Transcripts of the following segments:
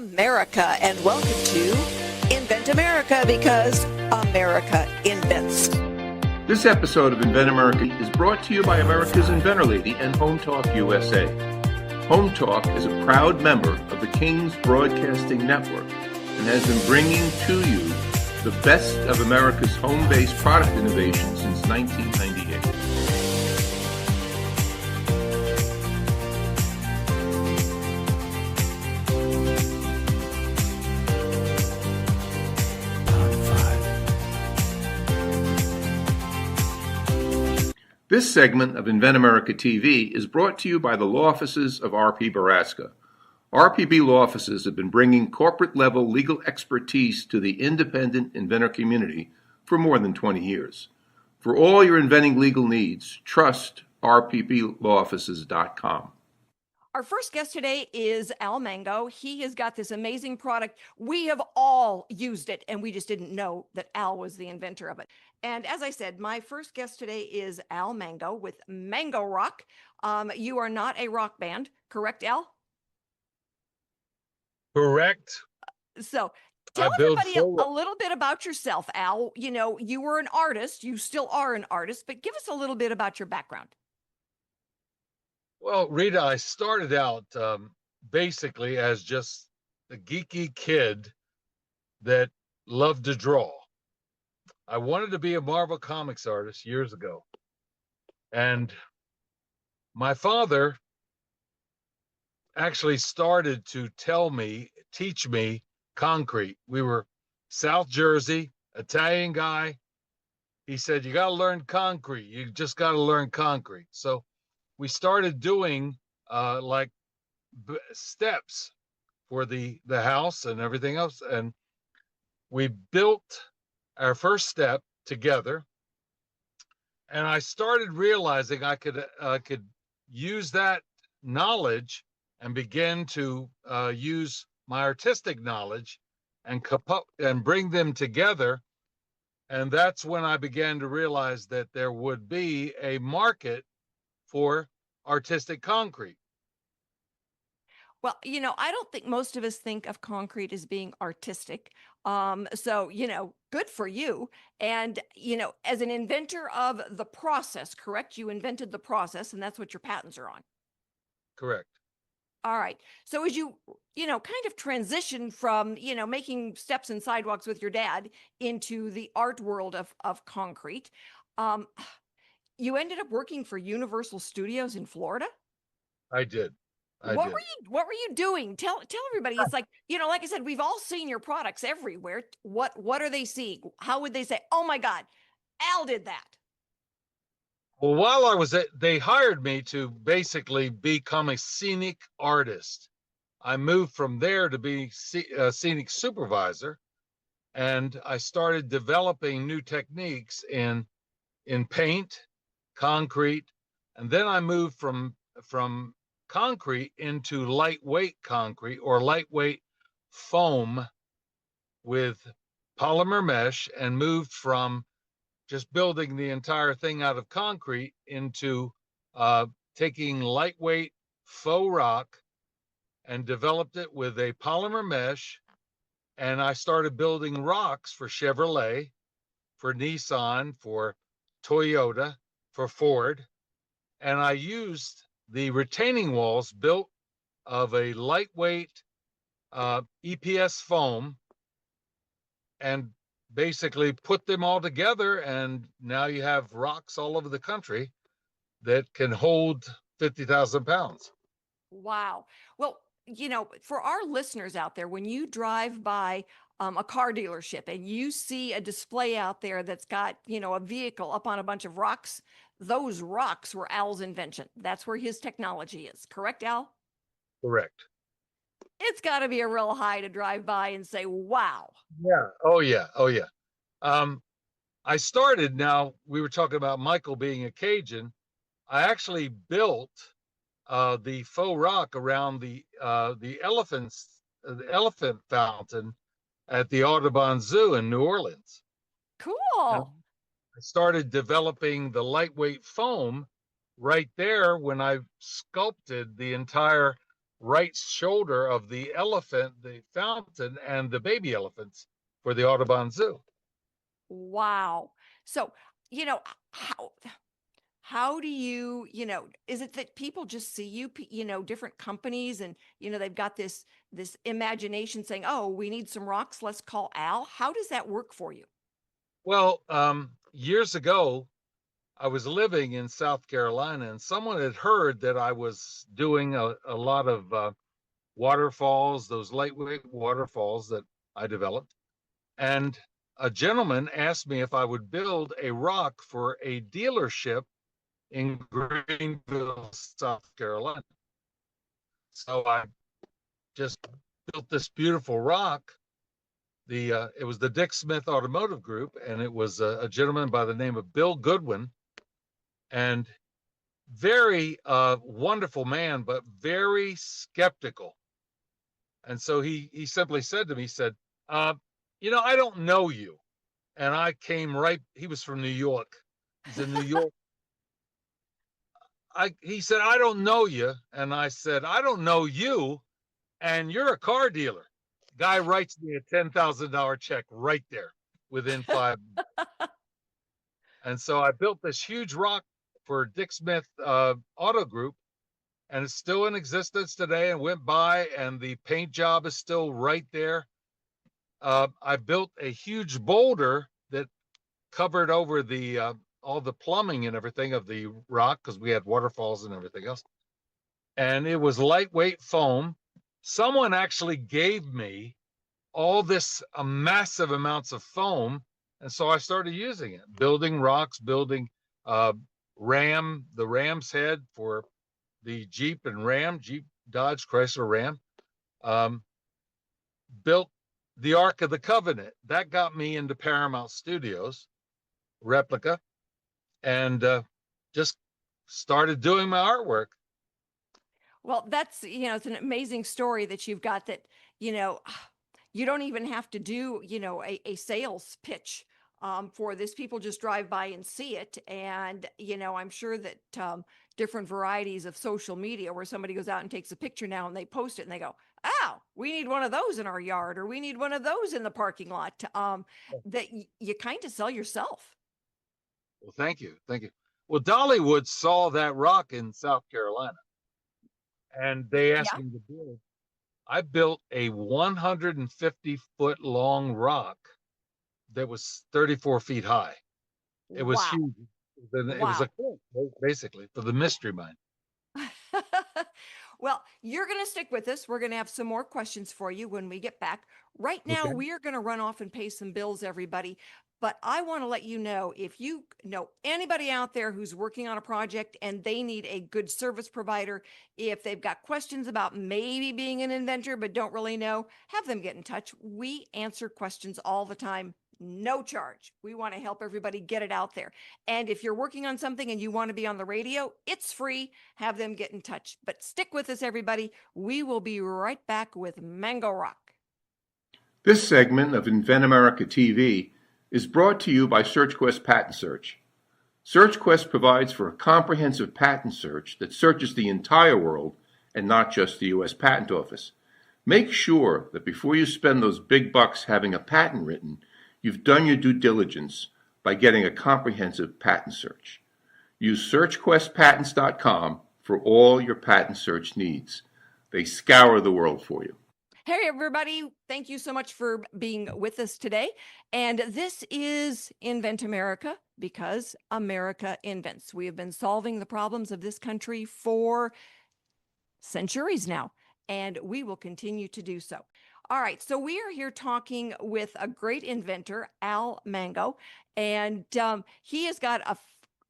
America, and welcome to Invent America, because America invents. This episode of Invent America is brought to you by America's Inventor Lady and Home Talk USA. Home Talk is a proud member of the King's Broadcasting Network and has been bringing to you the best of America's home-based product innovation since 1998. This segment of Invent America TV is brought to you by the law offices of R.P. Baraska. RPB law offices have been bringing corporate-level legal expertise to the independent inventor community for more than 20 years. For all your inventing legal needs, trust rpblawoffices.com. Our first guest today is Al Mango. He has got this amazing product. We have all used it, and we just didn't know that Al was the inventor of it. And as I said, my first guest today is Al Mango with Mango Rock. You are not a rock band, correct, Al? Correct. So tell everybody a little bit about yourself, Al. You know, you were an artist. You still are an artist, but give us a little bit about your background. Well, Rita, I started out basically as just a geeky kid that loved to draw. I wanted to be a Marvel Comics artist years ago. And my father actually started to teach me concrete. We were South Jersey, Italian guy. He said, you got to learn concrete. You just got to learn concrete. So we started doing steps for the house and everything else. And we built our first step together. And I started realizing I could use that knowledge and begin to use my artistic knowledge and bring them together. And that's when I began to realize that there would be a market for artistic concrete. Well, you know, I don't think most of us think of concrete as being artistic. So, you know, good for you. And, you know, as an inventor of the process, correct? You invented the process, and that's what your patents are on. Correct. All right. So as you know, kind of transition from, you know, making steps and sidewalks with your dad into the art world of concrete, you ended up working for Universal Studios in Florida? I did. What were you doing? Tell everybody. It's like, you know, like I said, we've all seen your products everywhere. What are they seeing? How would they say, oh my God, Al did that? Well, while I was they hired me to basically become a scenic artist. I moved from there to be a scenic supervisor, and I started developing new techniques in paint, concrete, and then I moved from concrete into lightweight concrete or lightweight foam with polymer mesh, and moved from just building the entire thing out of concrete into taking lightweight faux rock and developed it with a polymer mesh. And I started building rocks for Chevrolet, for Nissan, for Toyota, for Ford. And I used the retaining walls built of a lightweight EPS foam and basically put them all together, and now you have rocks all over the country that can hold 50,000 pounds. Wow. Well, you know, for our listeners out there, when you drive by a car dealership and you see a display out there that's got, you know, a vehicle up on a bunch of rocks, those rocks were Al's invention. That's where his technology is. Correct, Al? Correct. It's got to be a real high to drive by and say, wow. Yeah. Oh, yeah. Oh, yeah. I started, now we were talking about Michael being a Cajun. I actually built the faux rock around the elephant fountain at the Audubon Zoo in New Orleans. Cool. I started developing the lightweight foam right there when I sculpted the entire right shoulder of the elephant, the fountain, and the baby elephants for the Audubon Zoo. Wow. So, you know, how how do you, is it that people just see you, different companies and, they've got this imagination saying, "Oh, we need some rocks, let's call Al." How does that work for you? Well, years ago, I was living in South Carolina, and someone had heard that I was doing a lot of waterfalls, those lightweight waterfalls that I developed. And a gentleman asked me if I would build a rock for a dealership in Greenville, South Carolina. So I just built this beautiful rock. It was the Dick Smith Automotive Group, and it was a gentleman by the name of Bill Goodwin, and very wonderful man, but very skeptical. And so he simply said to me, he said, I don't know you. And I came right, he was from New York. He's in New York. He said, "I don't know you." And I said, "I don't know you. And you're a car dealer." Guy writes me a $10,000 check right there within 5 minutes. And so I built this huge rock for Dick Smith Auto Group, and it's still in existence today, and went by, and the paint job is still right there. I built a huge boulder that covered over the all the plumbing and everything of the rock, because we had waterfalls and everything else. And it was lightweight foam. Someone actually gave me all this massive amounts of foam, and so I started using it, building rocks, building uh, the Ram's head for the Jeep and Ram, Jeep, Dodge, Chrysler, Ram. Built the Ark of the Covenant. That got me into Paramount Studios, replica, and just started doing my artwork. Well, that's, it's an amazing story that you've got that, you know, you don't even have to do, a sales pitch for this. People just drive by and see it. And, I'm sure that different varieties of social media where somebody goes out and takes a picture now and they post it and they go, "Oh, we need one of those in our yard," or "We need one of those in the parking lot." That you kind of sell yourself. Well, thank you. Thank you. Well, Dollywood saw that rock in South Carolina, and they asked Yeah. me to build. I built a 150-foot long rock that was 34 feet high. It was Wow. huge. It was a Wow. cliff, basically, for the Mystery Mine. Well, you're going to stick with us. We're going to have some more questions for you when we get back. Right now, Okay. we are going to run off and pay some bills, everybody. But I want to let you know, if you know anybody out there who's working on a project and they need a good service provider, if they've got questions about maybe being an inventor but don't really know, have them get in touch. We answer questions all the time, no charge. We want to help everybody get it out there. And if you're working on something and you want to be on the radio, it's free. Have them get in touch. But stick with us, everybody. We will be right back with Mango Rock. This segment of Invent America TV is brought to you by SearchQuest Patent Search. SearchQuest provides for a comprehensive patent search that searches the entire world and not just the U.S. Patent Office. Make sure that before you spend those big bucks having a patent written, you've done your due diligence by getting a comprehensive patent search. Use SearchQuestPatents.com for all your patent search needs. They scour the world for you. Hey, everybody. Thank you so much for being with us today. And this is Invent America, because America invents. We have been solving the problems of this country for centuries now, and we will continue to do so. All right, so we are here talking with a great inventor, Al Mango, and he has got a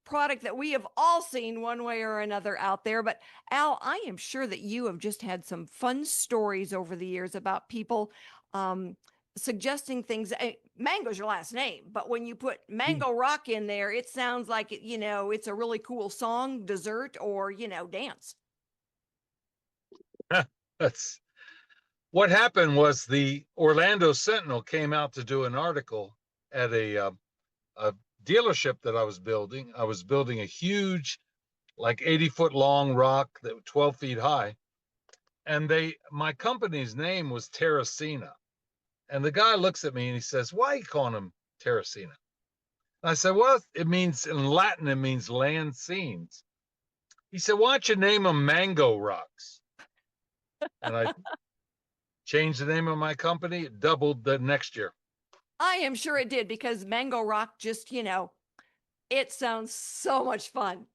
product that we have all seen one way or another out there. But Al, I am sure that you have just had some fun stories over the years about people suggesting things. Mango's your last name, but when you put Mango Rock in there, it sounds like it's a really cool song, dessert, or dance. That's what happened. Was the Orlando Sentinel came out to do an article at a dealership that I was building. I was building a huge, like 80-foot long rock that was 12 feet high. and my company's name was Terracina. And the guy looks at me and he says, "Why are you calling him Terracina?" And I said, "Well, it means in Latin, it means land scenes." He said, "Why don't you name them Mango Rocks?" And I changed the name of my company. It doubled the next year. I am sure it did, because Mango Rock just, it sounds so much fun.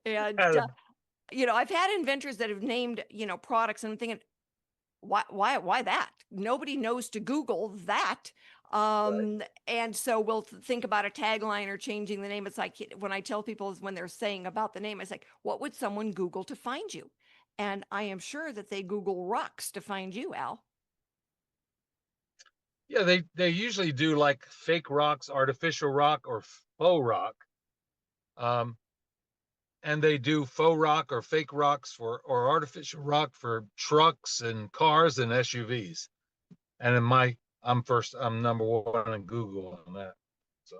And, I've had inventors that have named, products, and I'm thinking, why that? Nobody knows to Google that. And so we'll think about a tagline or changing the name. It's like when I tell people, when they're saying about the name, it's like, what would someone Google to find you? And I am sure that they Google rocks to find you, Al. Yeah, they usually do like fake rocks, artificial rock, or faux rock. And they do faux rock or fake rocks or artificial rock for trucks and cars and SUVs. And I'm number one in Google on that. So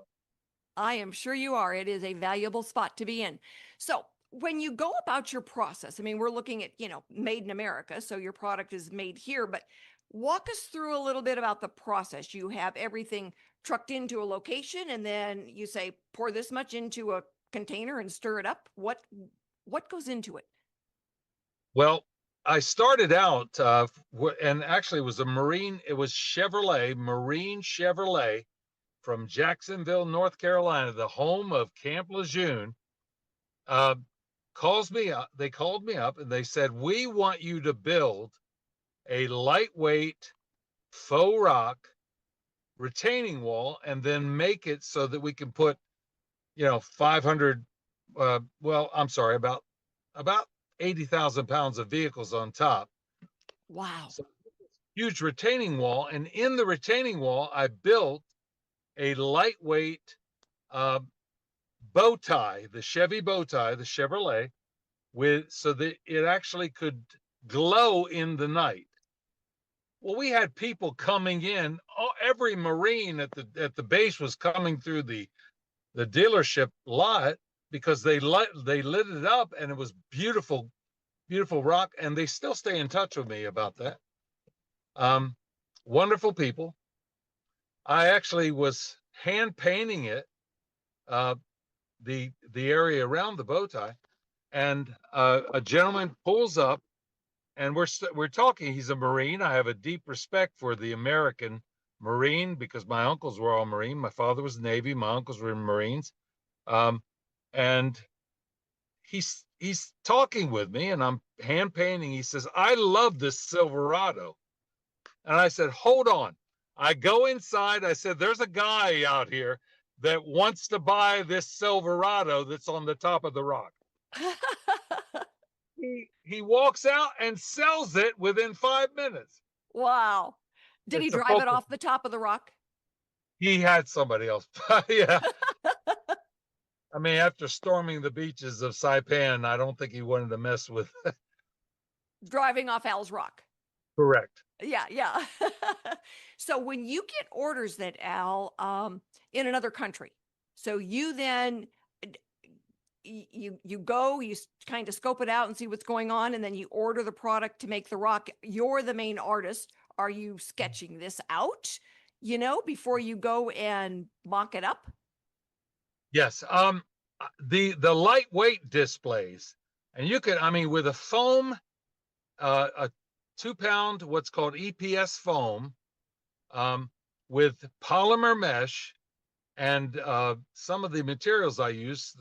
I am sure you are. It is a valuable spot to be in. So when you go about your process, I mean, we're looking at, made in America. So your product is made here, but walk us through a little bit about the process. You have everything trucked into a location, and then you say, pour this much into a container and stir it up. What goes into it? well, I started out and actually it was Marine Chevrolet from Jacksonville, North Carolina, the home of Camp Lejeune. They called me up and they said, "We want you to build a lightweight faux rock retaining wall and then make it so that we can put, 500, I'm sorry, about 80,000 pounds of vehicles on top." Wow. So huge retaining wall. And in the retaining wall, I built a lightweight bow tie, the Chevy bow tie, the Chevrolet, so that it actually could glow in the night. Well, we had people coming in. Every Marine at the base was coming through the dealership lot because they lit it up, and it was beautiful, beautiful rock. And they still stay in touch with me about that. Wonderful people. I actually was hand painting it, the area around the bow tie, and a gentleman pulls up, and we're talking. He's a Marine. I have a deep respect for the American Marine because my uncles were all Marine. My father was Navy. My uncles were Marines, and he's talking with me, and I'm hand painting. He says, "I love this Silverado," and I said, "Hold on." I go inside. I said, "There's a guy out here that wants to buy this Silverado that's on the top of the rock." He walks out and sells it within 5 minutes. Wow. Did he It's a drive it focal. off the top of the rock? He had somebody else. Yeah. I mean, after storming the beaches of Saipan, I don't think he wanted to mess with. Driving off Al's rock. Correct. Yeah, yeah. So when you get orders that Al, in another country, so you then you go, you kind of scope it out and see what's going on, and then you order the product to make the rock. You're the main artist. Are you sketching this out, before you go and mock it up? Yes. The lightweight displays, and you can, I mean, with a foam, a 2 pound, what's called EPS foam, with polymer mesh, and some of the materials I use,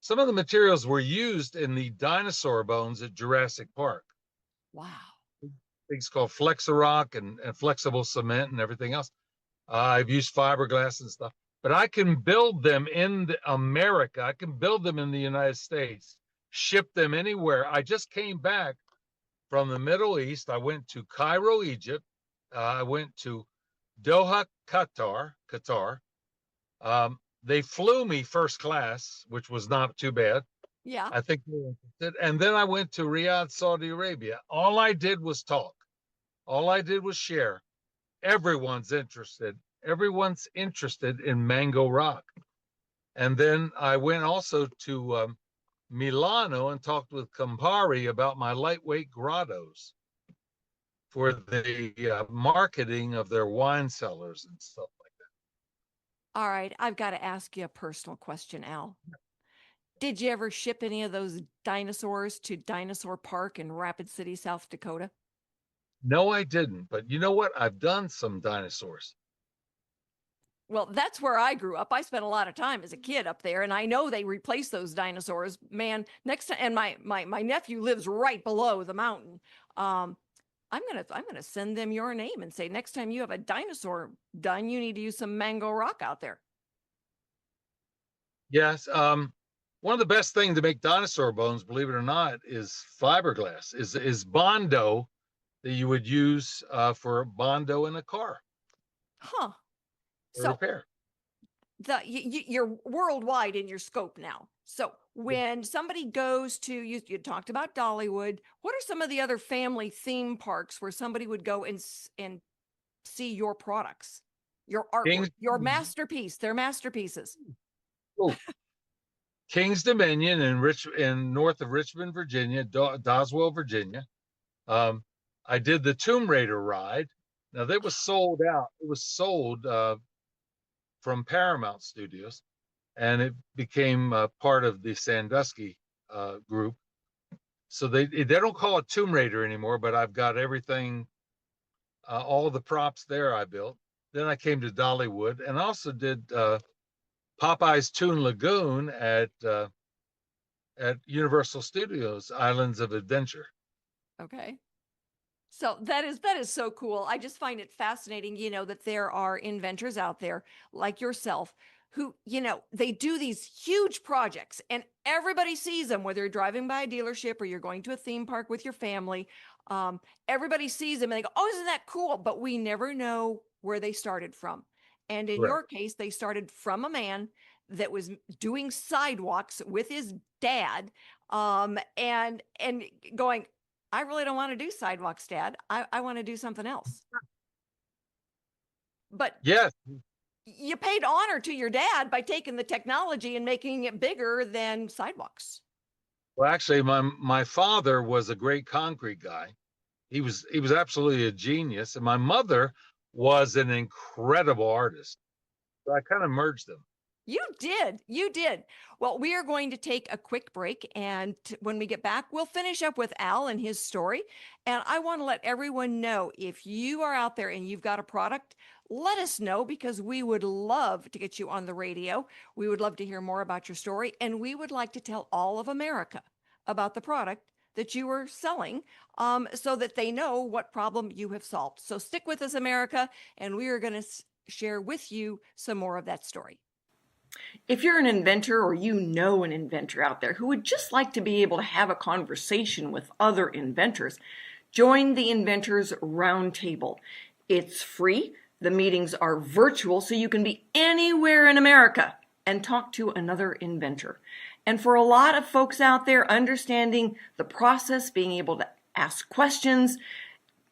some of the materials were used in the dinosaur bones at Jurassic Park. Wow. Things called Flexirock and flexible cement and everything else. I've used fiberglass and stuff, but I can build them in America. I can build them in the United States, ship them anywhere. I just came back from the Middle East. I went to Cairo, Egypt. I went to Doha, Qatar. They flew me first class, which was not too bad. Yeah. I think they were interested. And then I went to Riyadh, Saudi Arabia. All I did was talk. All I did was share. Everyone's interested. Everyone's interested in Mango Rock. And then I went also to Milano and talked with Campari about my lightweight grottos for the marketing of their wine cellars and stuff like All right, I've got to ask you a personal question, Al. Did you ever ship any of those dinosaurs to Dinosaur Park in Rapid City, South Dakota? that. No, I didn't. But you know what? I've done some dinosaurs. Well, that's where I grew up. I spent a lot of time as a kid up there, and I know they replaced those dinosaurs. Man, next time, and my nephew lives right below the mountain. Um, I'm gonna send them your name and say next time you have a dinosaur done, you need to use some mango rock out there. Yes. One of the best things to make dinosaur bones, believe it or not, is fiberglass. Is Bondo that you would use for Bondo in a car Huh. for So repair. you're worldwide in your scope now. So when somebody goes to you talked about Dollywood. What are some of the other family theme parks where somebody would go and see your products, your artwork, Kings, your masterpiece? They're masterpieces. oh, Kings Dominion in north of Richmond, Virginia, Doswell, Virginia. Um, I did the Tomb Raider ride. Now that was sold out. It was sold from Paramount Studios, and it became part of the Sandusky group. So they don't call it Tomb Raider anymore, but I've got everything, all the props there I built. Then I came to Dollywood and also did Popeye's Toon Lagoon at Universal Studios Islands of Adventure. Okay. So that is so cool. I just find it fascinating, that there are inventors out there like yourself who, they do these huge projects and everybody sees them, whether you're driving by a dealership or you're going to a theme park with your family. Everybody sees them and they go, "Oh, isn't that cool?" But we never know where they started from. And in Correct. your case, they started from a man that was doing sidewalks with his dad, and going, "I really don't want to do sidewalks, Dad. I want to do something else." But Yes. you paid honor to your dad by taking the technology and making it bigger than sidewalks. Well, actually, my father was a great concrete guy. He was absolutely a genius, and my mother was an incredible artist. So I kind of merged them. You did. You did. Well, we are going to take a quick break. And when we get back, we'll finish up with Al and his story. And I want to let everyone know if you are out there and you've got a product, let us know because we would love to get you on the radio. We would love to hear more about your story. And we would like to tell all of America about the product that you are selling, so that they know what problem you have solved. So stick with us, America, and we are going to share with you some more of that story. If you're an inventor or you know an inventor out there who would just like to be able to have a conversation with other inventors, join the Inventors Roundtable. It's free. The meetings are virtual, so you can be anywhere in America and talk to another inventor. And for a lot of folks out there, understanding the process, being able to ask questions,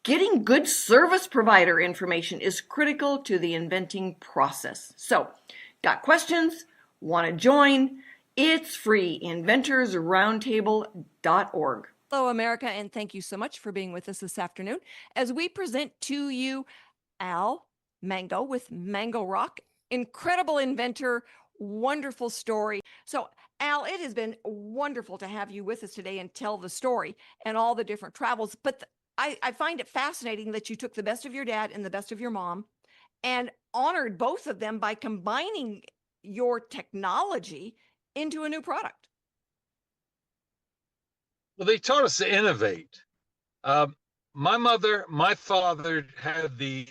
getting good service provider information is critical to the inventing process. So, got questions? Want to join? It's free. inventorsroundtable.org. Hello, America, and thank you so much for being with us this afternoon as we present to you Al Mango with Mango Rock. Incredible inventor, wonderful story. So, Al, it has been wonderful to have you with us today and tell the story and all the different travels. But I find it fascinating that you took the best of your dad and the best of your mom and honored both of them by combining your technology into a new product. Well, they taught us to innovate. Um, my father had the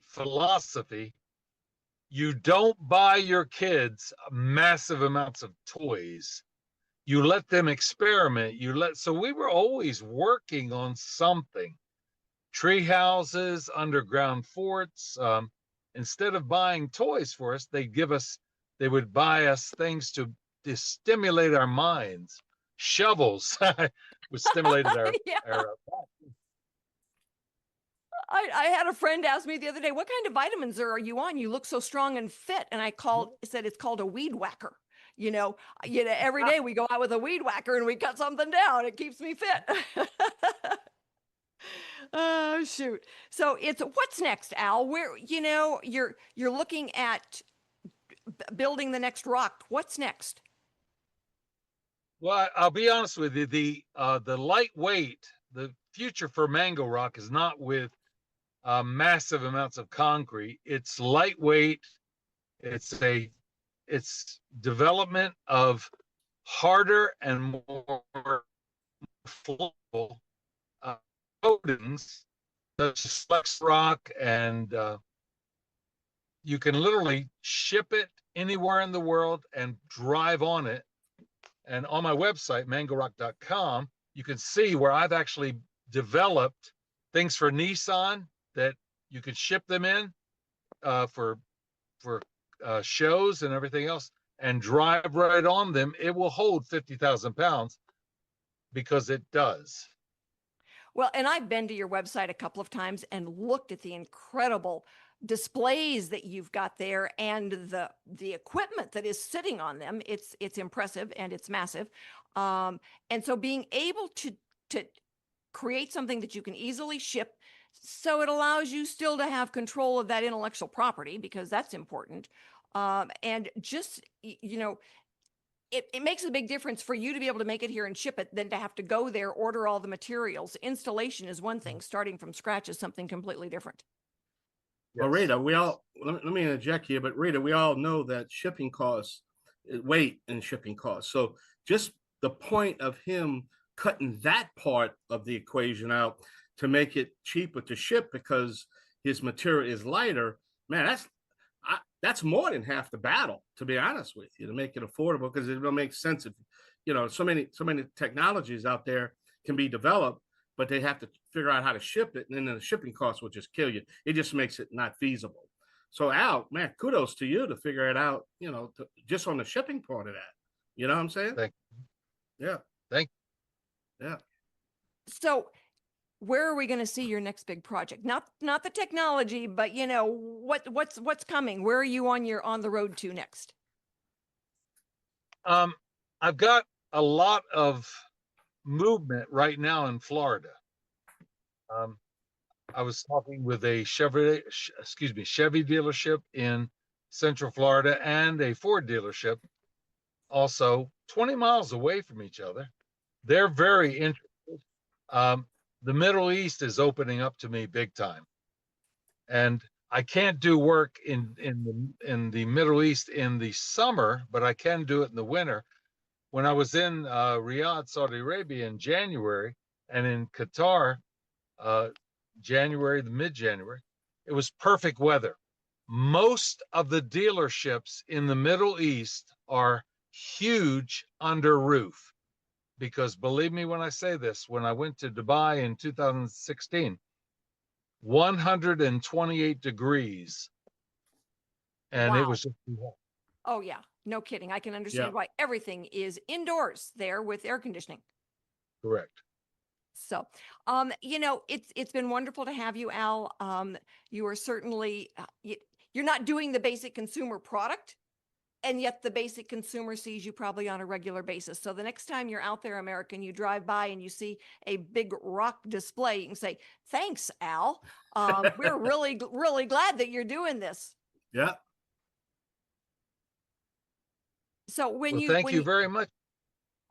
philosophy: you don't buy your kids massive amounts of toys. You let them experiment. So we were always working on something. Tree houses, underground forts. Instead of buying toys for us, they would buy us things to stimulate our minds. Shovels, which stimulated Yeah. our I had a friend ask me the other day, "What kind of vitamins are you on? You look so strong and fit." And I said, "It's called a weed whacker." Every day we go out with a weed whacker and we cut something down. It keeps me fit. Oh, shoot. So it's what's next, Al? Where, you're looking at building the next rock. What's next? Well, I'll be honest with you. The lightweight, the future for Mango Rock is not with massive amounts of concrete. It's lightweight. It's development of harder and more flexible coatings, such as flex rock, and you can literally ship it anywhere in the world and drive on it. And on my website, mangorock.com, you can see where I've actually developed things for Nissan that you can ship them in for shows and everything else, and drive right on them. It will hold 50,000 pounds because it does. Well, and I've been to your website a couple of times and looked at the incredible displays that you've got there and the equipment that is sitting on them. It's impressive and it's massive. And so being able to create something that you can easily ship, so it allows you still to have control of that intellectual property, because that's important. And just, it makes a big difference for you to be able to make it here and ship it than to have to go there, order all the materials. Installation is one thing. Starting from scratch is something completely different. Well, Rita, let me interject here, but Rita, we all know that shipping costs, weight and shipping costs. So just the point of him cutting that part of the equation out to make it cheaper to ship because his material is lighter, man, that's more than half the battle, to be honest with you, to make it affordable, because it don't make sense if, so many technologies out there can be developed, but they have to figure out how to ship it, and then the shipping costs will just kill you. It just makes it not feasible. So Al, man, kudos to you to figure it out, just on the shipping part of that. You know what I'm saying? Thank you. Yeah. Thank you. Yeah. So where are we going to see your next big project? Not the technology, but what's coming? Where are you on the road to next? I've got a lot of movement right now in Florida. I was talking with a Chevy dealership in Central Florida and a Ford dealership also 20 miles away from each other. They're very interested. The Middle East is opening up to me big time, and I can't do work in the Middle East in the summer, but I can do it in the winter. When I was in Riyadh, Saudi Arabia in January, and in Qatar, mid-January, it was perfect weather. Most of the dealerships in the Middle East are huge under roof, because believe me when I say this, when I went to Dubai in 2016, 128 degrees, and wow. It was just too hot. Oh yeah, no kidding. I can understand why everything is indoors there with air conditioning. Correct. So, it's been wonderful to have you, Al. You are certainly, you're not doing the basic consumer product, and yet the basic consumer sees you probably on a regular basis. So the next time you're out there, American, you drive by and you see a big rock display, you can say, thanks, Al. We're really, really glad that you're doing this. Yeah. So thank you very much.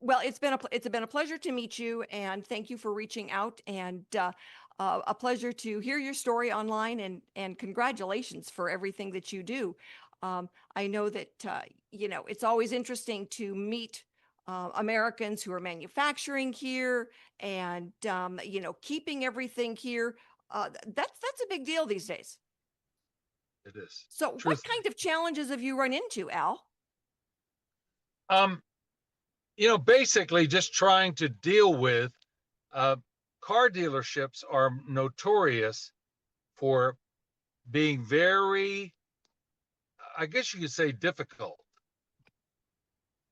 Well, it's been a pleasure to meet you, and thank you for reaching out, and a pleasure to hear your story online, and congratulations for everything that you do. I know that it's always interesting to meet Americans who are manufacturing here and keeping everything here. That's a big deal these days. It is. So, what kind of challenges have you run into, Al? Basically just trying to deal with car dealerships are notorious for being very, I guess you could say, difficult.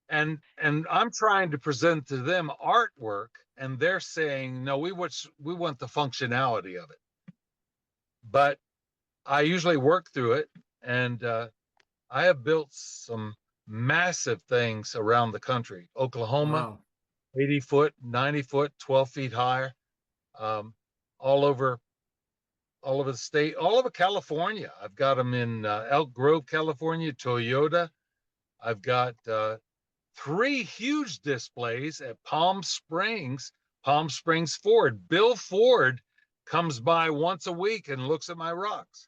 And I'm trying to present to them artwork, and they're saying, no, we want the functionality of it. But I usually work through it, and I have built some massive things around the country. Oklahoma, Wow. 80 foot, 90 foot, 12 feet higher, all over the state, all over California. I've got them in Elk Grove, California, Toyota. I've got 3 huge displays at Palm Springs Ford. Bill Ford comes by once a week and looks at my rocks.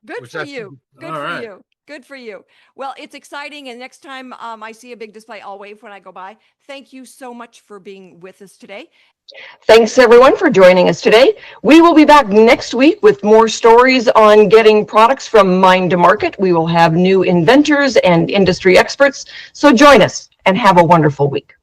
Good Which for I you. think- Good All for right. you. Good for you. Well, it's exciting. And next time I see a big display, I'll wave when I go by. Thank you so much for being with us today. Thanks everyone for joining us today. We will be back next week with more stories on getting products from mind to market. We will have new inventors and industry experts. So join us and have a wonderful week.